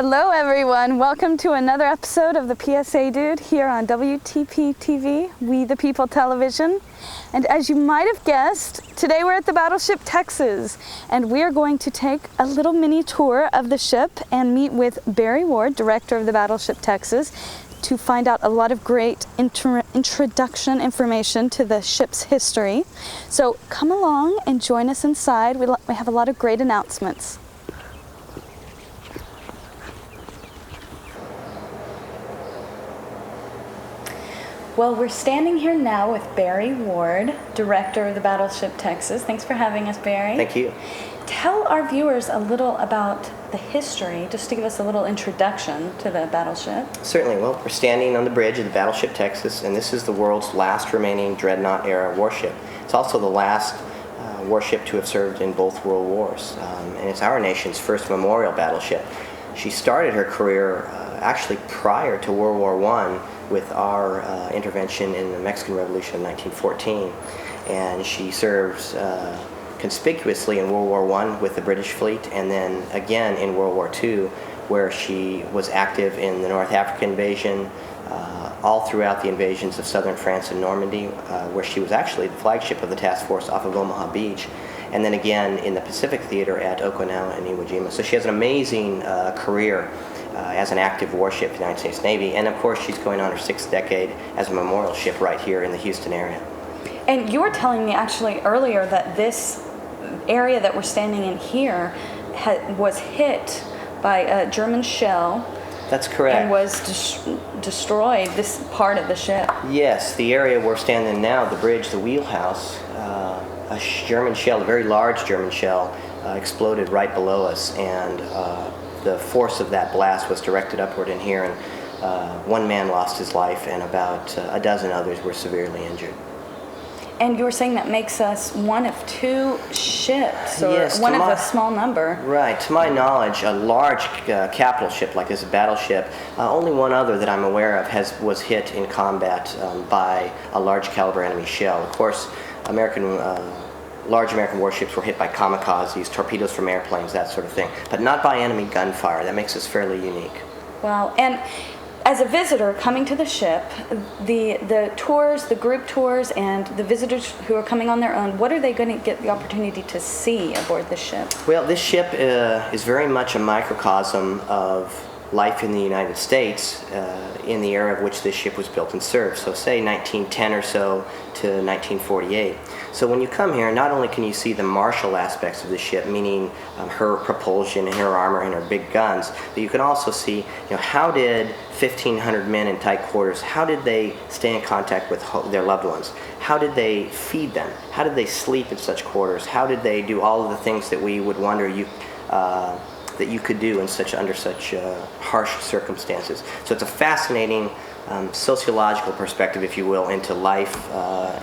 Hello everyone, welcome to another episode of the PSA Dude here on WTP TV, We the People Television. And as you might have guessed, today we're at the Battleship, Texas, and we're going to take a little mini tour of the ship and meet with Barry Ward, director of the Battleship, Texas, to find out a lot of great introduction information to the ship's history. So come along and join us inside. We have a lot of great announcements. Well, we're standing here now with Barry Ward, director of the Battleship, Texas. Thanks for having us, Barry. Thank you. Tell our viewers a little about the history, just to give us a little introduction to the battleship. Certainly. Well, we're standing on the bridge of the Battleship, Texas, and this is the world's last remaining dreadnought-era warship. It's also the last warship to have served in both World Wars, and it's our nation's first memorial battleship. She started her career actually prior to World War I with our intervention in the Mexican Revolution of 1914, and she serves conspicuously in World War I with the British fleet, and then again in World War II, where she was active in the North African invasion, all throughout the invasions of southern France and Normandy, where she was actually the flagship of the task force off of Omaha Beach, and then again in the Pacific Theater at Okinawa and Iwo Jima. So she has an amazing career as an active warship in the United States Navy, and of course she's going on her 6th decade as a memorial ship right here in the Houston area. And you were telling me actually earlier that this area that we're standing in here was hit by a German shell. That's correct. And was destroyed, this part of the ship. Yes, the area we're standing now, the bridge, the wheelhouse, a German shell, a very large German shell, exploded right below us, and the force of that blast was directed upward in here, and one man lost his life, and about a dozen others were severely injured. And you were saying that makes us one of 2 ships, or yes, one of a small number. Right. To my knowledge, a large capital ship like this, a battleship, only one other that I'm aware of was hit in combat by a large caliber enemy shell. Of course, large American warships were hit by kamikazes, torpedoes from airplanes, that sort of thing, but not by enemy gunfire. That makes us fairly unique. Wow. And as a visitor coming to the ship, the tours, the group tours, and the visitors who are coming on their own, what are they going to get the opportunity to see aboard the ship? Well, this ship is very much a microcosm of life in the United States in the era of which this ship was built and served. So say 1910 or so to 1948. So when you come here, not only can you see the martial aspects of the ship, meaning her propulsion and her armor and her big guns, but you can also see, how did 1,500 men in tight quarters, how did they stay in contact with their loved ones? How did they feed them? How did they sleep in such quarters? How did they do all of the things that we would wonder that you could do under such harsh circumstances? So it's a fascinating sociological perspective, if you will, into life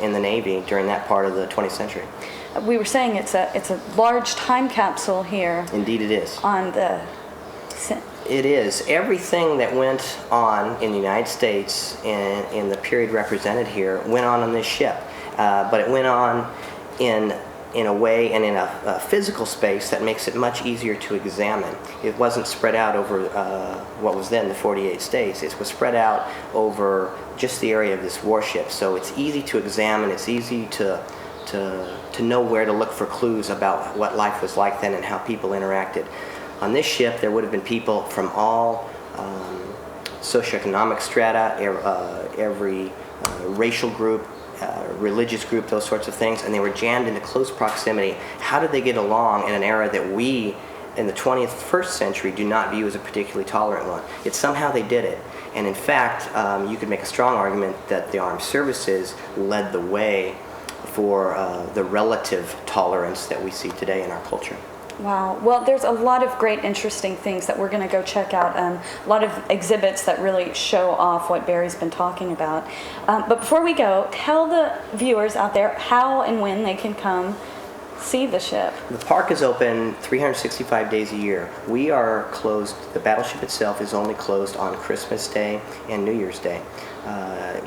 in the Navy during that part of the 20th century. We were saying it's a large time capsule here. Indeed it is. It is. Everything that went on in the United States in the period represented here went on this ship, but it went on in a way and in a physical space that makes it much easier to examine. It wasn't spread out over what was then the 48 states. It was spread out over just the area of this warship. So it's easy to examine. It's easy to know where to look for clues about what life was like then and how people interacted. On this ship, there would have been people from all socioeconomic strata, every racial group, religious group, those sorts of things, and they were jammed into close proximity. How did they get along in an era that we, in the 21st century, do not view as a particularly tolerant one? Yet somehow they did it. And in fact, you could make a strong argument that the armed services led the way for the relative tolerance that we see today in our culture. Wow. Well, there's a lot of great, interesting things that we're going to go check out. A lot of exhibits that really show off what Barry's been talking about. But before we go, tell the viewers out there how and when they can come see the ship. The park is open 365 days a year. We are closed. The battleship itself is only closed on Christmas Day and New Year's Day.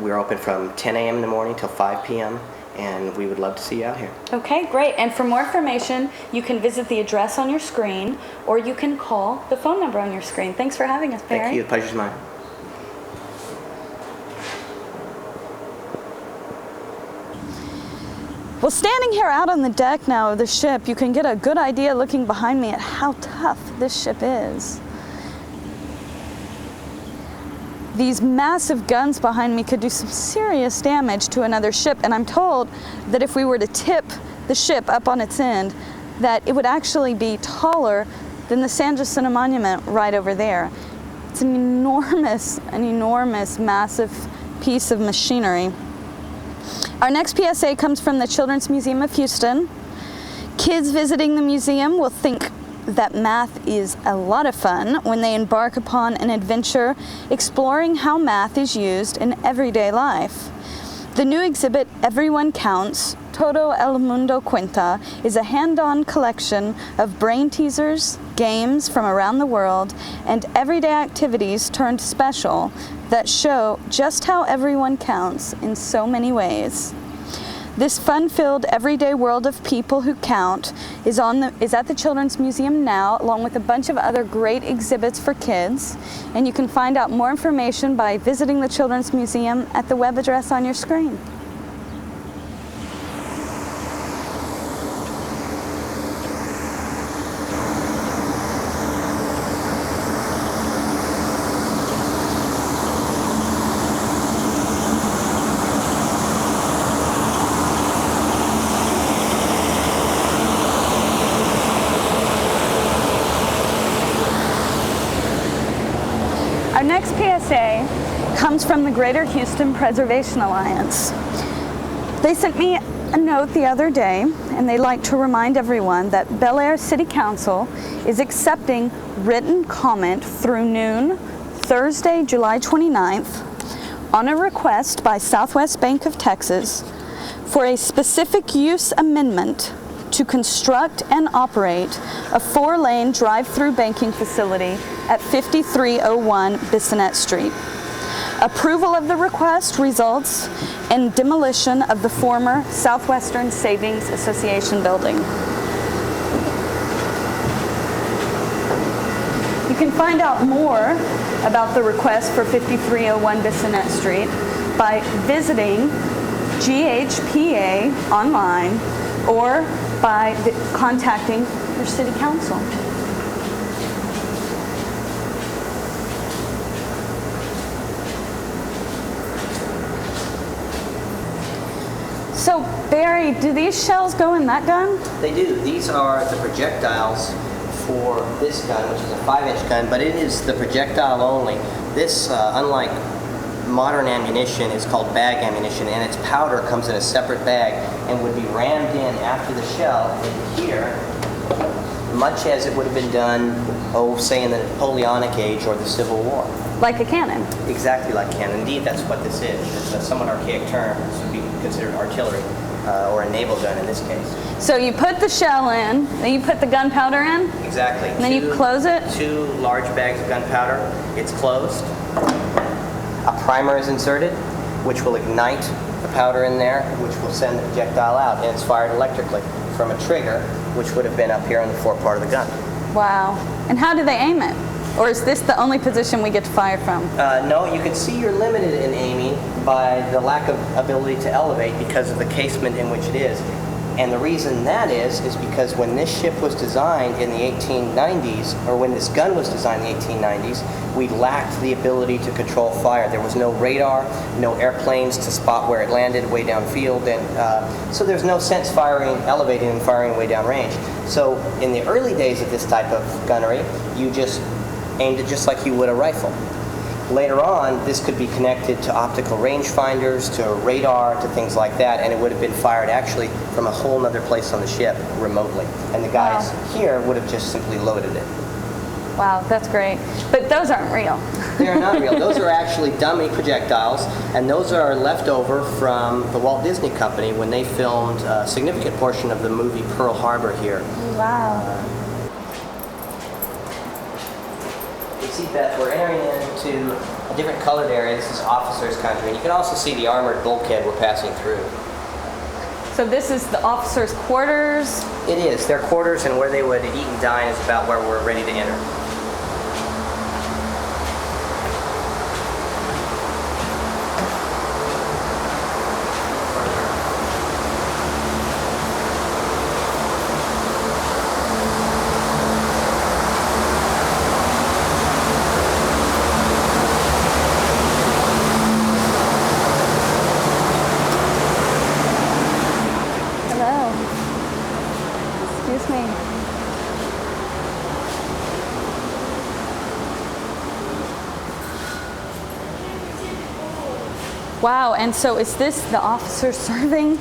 We're open from 10 a.m. in the morning till 5 p.m. and we would love to see you out here. Okay, great. And for more information, you can visit the address on your screen, or you can call the phone number on your screen. Thanks for having us, Barry. Thank you. The pleasure's mine. Well, standing here out on the deck now of the ship, you can get a good idea looking behind me at how tough this ship is. These massive guns behind me could do some serious damage to another ship, and I'm told that if we were to tip the ship up on its end, that it would actually be taller than the San Jacinto Monument right over there. It's an enormous, massive piece of machinery. Our next PSA comes from the Children's Museum of Houston. Kids visiting the museum will think that math is a lot of fun when they embark upon an adventure exploring how math is used in everyday life. The new exhibit, Everyone Counts, Todo el Mundo Cuenta, is a hand-on collection of brain teasers, games from around the world, and everyday activities turned special that show just how everyone counts in so many ways. This fun-filled everyday world of people who count is at the Children's Museum now, along with a bunch of other great exhibits for kids. And you can find out more information by visiting the Children's Museum at the web address on your screen. Our next PSA comes from the Greater Houston Preservation Alliance. They sent me a note the other day, and they'd like to remind everyone that Bel Air City Council is accepting written comment through noon, Thursday, July 29th, on a request by Southwest Bank of Texas for a specific use amendment to construct and operate a 4-lane drive-through banking facility at 5301 Bissonnette Street. Approval of the request results in demolition of the former Southwestern Savings Association building. You can find out more about the request for 5301 Bissonnette Street by visiting GHPA online or by contacting your city council. So, Barry, do these shells go in that gun? They do. These are the projectiles for this gun, which is a 5-inch gun, but it is the projectile only. This, unlike modern ammunition, is called bag ammunition, and its powder comes in a separate bag and would be rammed in after the shell in here, much as it would have been done, say in the Napoleonic Age or the Civil War. Like a cannon? Exactly like a cannon. Indeed, that's what this is. It's a somewhat archaic term. This would be considered artillery, or a naval gun in this case. So you put the shell in, then you put the gunpowder in? Exactly. And then you close it? 2 large bags of gunpowder. It's closed. A primer is inserted, which will ignite the powder in there, which will send the projectile out, and it's fired electrically from a trigger, which would have been up here on the forepart of the gun. Wow. And how do they aim it? Or is this the only position we get to fire from? No, you can see you're limited in aiming by the lack of ability to elevate because of the casement in which it is. And the reason that is because when this ship was designed in the 1890s, or when this gun was designed in the 1890s, we lacked the ability to control fire. There was no radar, no airplanes to spot where it landed way downfield, and so there's no sense elevating and firing way downrange. So in the early days of this type of gunnery, you just aimed it just like you would a rifle. Later on, this could be connected to optical rangefinders, to radar, to things like that, and it would have been fired actually from a whole other place on the ship remotely. And the guys here would have just simply loaded it. Wow, that's great. But those aren't real. They're not real. Those are actually dummy projectiles, and those are left over from the Walt Disney Company when they filmed a significant portion of the movie Pearl Harbor here. Wow. See that we're entering into a different colored area. This is officers' country. And you can also see the armored bulkhead we're passing through. So this is the officers' quarters. It is. Their quarters and where they would eat and dine is about where we're ready to enter. Excuse me. Wow, and so is this the officer serving?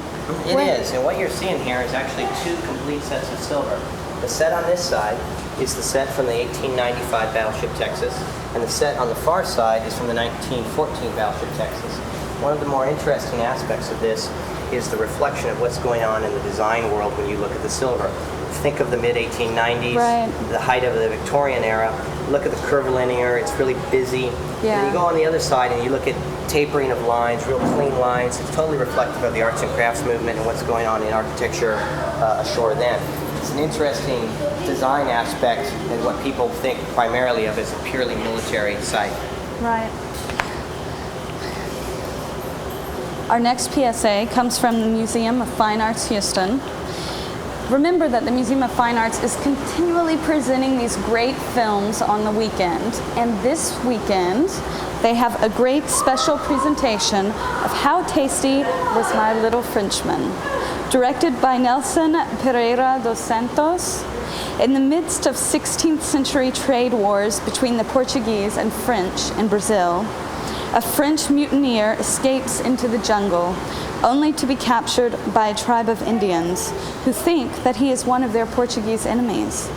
It is, and what you're seeing here is actually two complete sets of silver. The set on this side is the set from the 1895 Battleship Texas, and the set on the far side is from the 1914 Battleship Texas. One of the more interesting aspects of this is the reflection of what's going on in the design world when you look at the silver. Think of the mid-1890s, right, the height of the Victorian era. Look at the curvilinear, it's really busy. Yeah. And you go on the other side and you look at tapering of lines, real clean lines. It's totally reflective of the arts and crafts movement and what's going on in architecture ashore then. It's an interesting design aspect and what people think primarily of as a purely military site. Right. Our next PSA comes from the Museum of Fine Arts, Houston. Remember that the Museum of Fine Arts is continually presenting these great films on the weekend. And this weekend, they have a great special presentation of How Tasty Was My Little Frenchman, directed by Nelson Pereira dos Santos. In the midst of 16th century trade wars between the Portuguese and French in Brazil, a French mutineer escapes into the jungle, only to be captured by a tribe of Indians who think that he is one of their Portuguese enemies.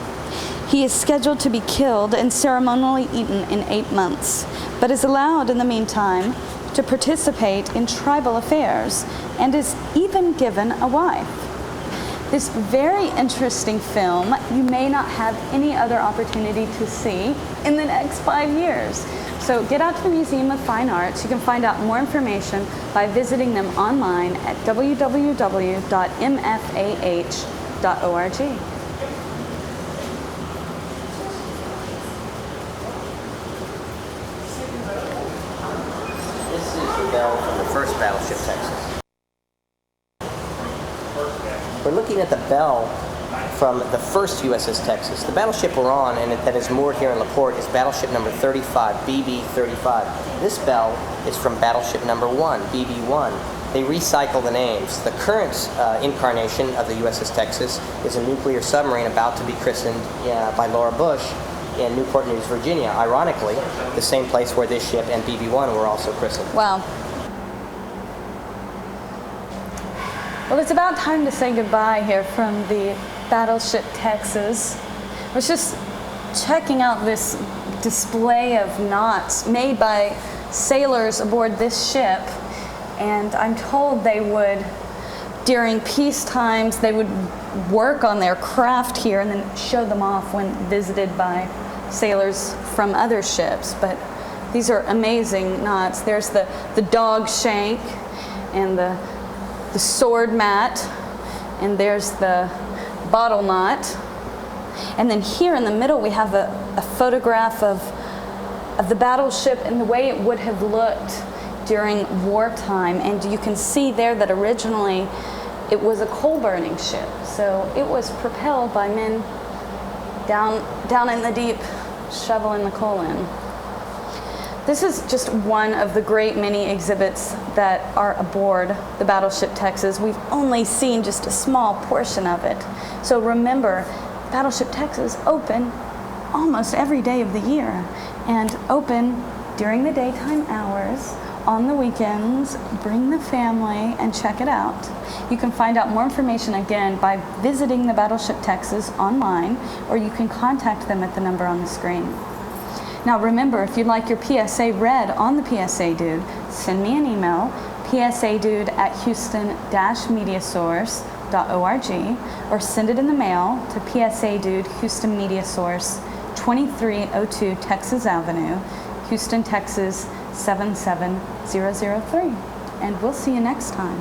He is scheduled to be killed and ceremonially eaten in 8 months, but is allowed in the meantime to participate in tribal affairs and is even given a wife. This very interesting film you may not have any other opportunity to see in the next 5 years. So get out to the Museum of Fine Arts. You can find out more information by visiting them online at www.mfah.org. This is the bell from the first Battleship Texas. We're looking at the bell from the first USS Texas. The battleship we're on, and that is moored here in LaPorte, is battleship number 35, BB-35. This bell is from battleship number 1, BB-1. They recycle the names. The current incarnation of the USS Texas is a nuclear submarine about to be christened by Laura Bush in Newport News, Virginia. Ironically, the same place where this ship and BB-1 were also christened. Wow. Well, it's about time to say goodbye here from the Battleship Texas. I was just checking out this display of knots made by sailors aboard this ship, and I'm told they would, during peace times, they would work on their craft here and then show them off when visited by sailors from other ships. But these are amazing knots. There's the dog shank and the sword mat, and there's the bottle knot. And then here in the middle we have a photograph of the battleship and the way it would have looked during wartime. And you can see there that originally it was a coal-burning ship. So it was propelled by men down in the deep, shoveling the coal in. This is just one of the great many exhibits that are aboard the Battleship Texas. We've only seen just a small portion of it. So remember, Battleship Texas open almost every day of the year and open during the daytime hours, on the weekends. Bring the family and check it out. You can find out more information again by visiting the Battleship Texas online, or you can contact them at the number on the screen. Now remember, if you'd like your PSA read on the PSA Dude, send me an email, psadude@houston-mediasource.org, or send it in the mail to PSA Dude, Houston Media Source, 2302 Texas Avenue, Houston, Texas 77003. And we'll see you next time.